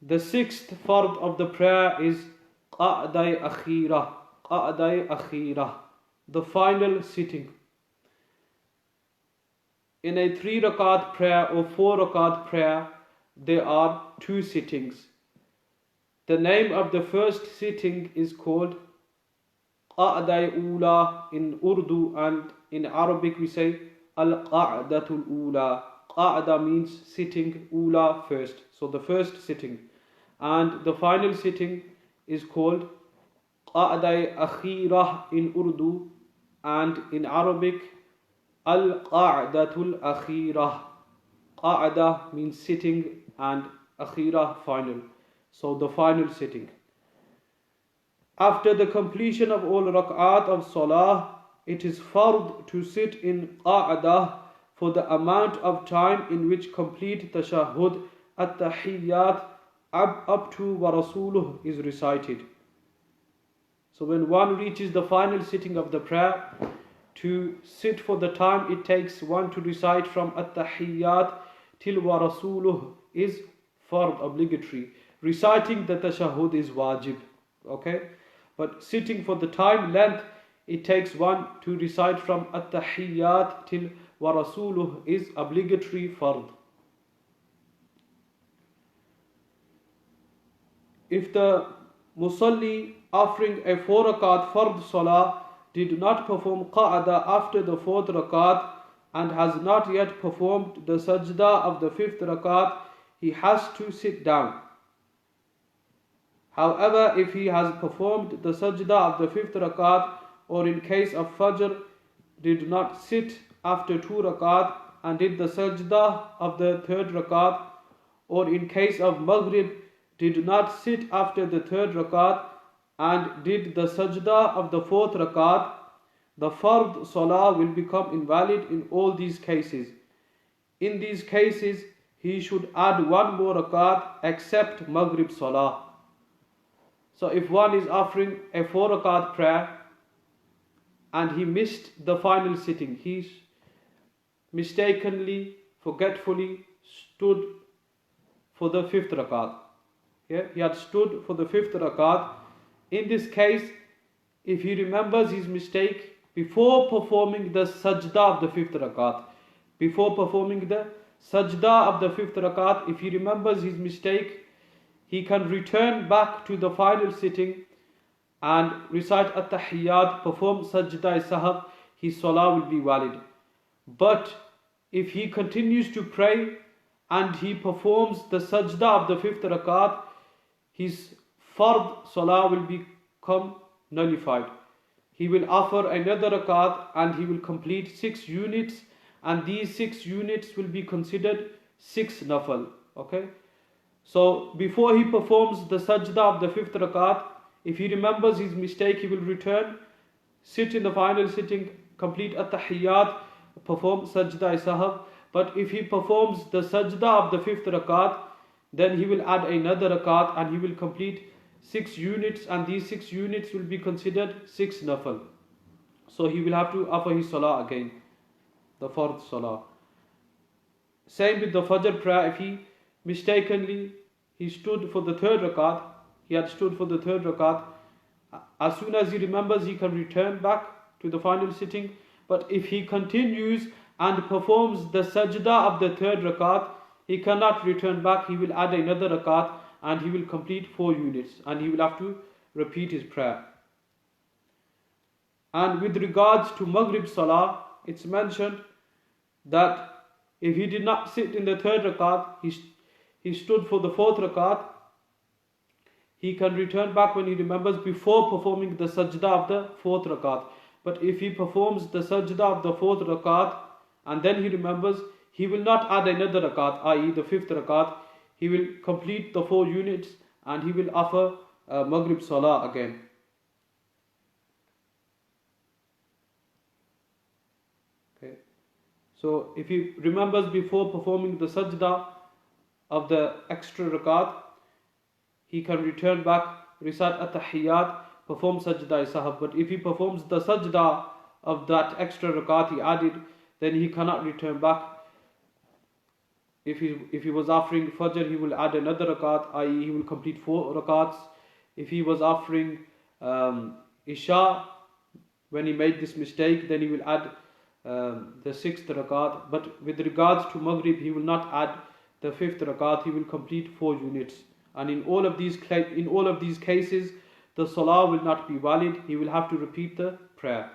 The sixth fard of the prayer is Qa'dah Akheerah. Qa'dah Akheerah, the final sitting. In a 3 rakat prayer or 4 rakat prayer, there are 2 sittings. The name of the first sitting is called Qa'dah Ula in Urdu, and in Arabic we say Al-Qa'datul Ula. Qa'dah means sitting, Ula first, so the first sitting. And the final sitting is called Qa'dah Akheerah in Urdu, and in Arabic Al-Qa'datul Akheerah. Qa'dah means sitting and Akheerah final, so the final sitting. After the completion of all rak'at of salah, it is fard to sit in Qa'dah for the amount of time in which complete tashahhud at-tahiyyat up to wa rasuluh is recited. So when one reaches the final sitting of the prayer, to sit for the time it takes one to recite from at-tahiyyat till wa rasuluh is fard, obligatory. Reciting the tashahhud is wajib. Okay? But sitting for the time length it takes one to recite from at-tahiyyat till wa rasuluh is obligatory fard. If the musalli offering a 4 rakat fard salah did not perform qa'dah after the 4th rakat and has not yet performed the sajda of the 5th rakat, he has to sit down. However, if he has performed the sajda of the 5th rakat, or in case of fajr did not sit after 2 rakat and did the sajda of the 3rd rakat, or in case of maghrib did not sit after the 3rd rakat and did the sajda of the 4th rakat, the fard salah will become invalid in all these cases. In these cases, he should add 1 more rakat except maghrib salah. So if one is offering a 4 rakat prayer and he missed the final sitting, he mistakenly, forgetfully stood for the 5th rakat. Yeah, he had stood for the 5th rakat. In this case, if he remembers his mistake before performing the sajda of the 5th rakat, if he remembers his mistake, he can return back to the final sitting and recite at-tahiyyat, perform sajda sahab, his salah will be valid. But if he continues to pray and he performs the sajda of the 5th rakat, his fard salah will become nullified. He will offer another rakat and he will complete 6 units, and these 6 units will be considered 6 nafal. Okay? So before he performs the sajda of the 5th rakat, if he remembers his mistake, he will return, sit in the final sitting, complete at-tahiyyat, perform sajda sahab. But if he performs the sajda of the 5th rakat, then he will add another rakat and he will complete 6 units, and these 6 units will be considered 6 nafal. So he will have to offer his salah again, the fard salah. Same with the fajr prayer. If he mistakenly stood for the 3rd rakat, he had stood for the 3rd rakat, as soon as he remembers he can return back to the final sitting. But if he continues and performs the sajda of the 3rd rakat, he cannot return back. He will add another rakat and he will complete 4 units and he will have to repeat his prayer. And with regards to maghrib salah, it's mentioned that if he did not sit in the 3rd rakat, he stood for the 4th rakat, he can return back when he remembers before performing the sajda of the 4th rakat. But if he performs the sajda of the 4th rakat and then he remembers, he will not add another rakat, i.e. the 5th rakat. He will complete the 4 units and he will offer maghrib salah again. Okay. So if he remembers before performing the sajda of the extra rakat, he can return back, recite at-tahiyyat, perform sajda sahab. But if he performs the sajda of that extra rakat he added, then he cannot return back. if he was offering Fajr, he will add another rakat, i.e. he will complete 4 rakats. If he was offering Isha, when he made this mistake, then he will add the 6th rakat. But with regards to Maghrib, he will not add the 5th rakat, he will complete 4 units. And in all of these cases, the salah will not be valid, he will have to repeat the prayer.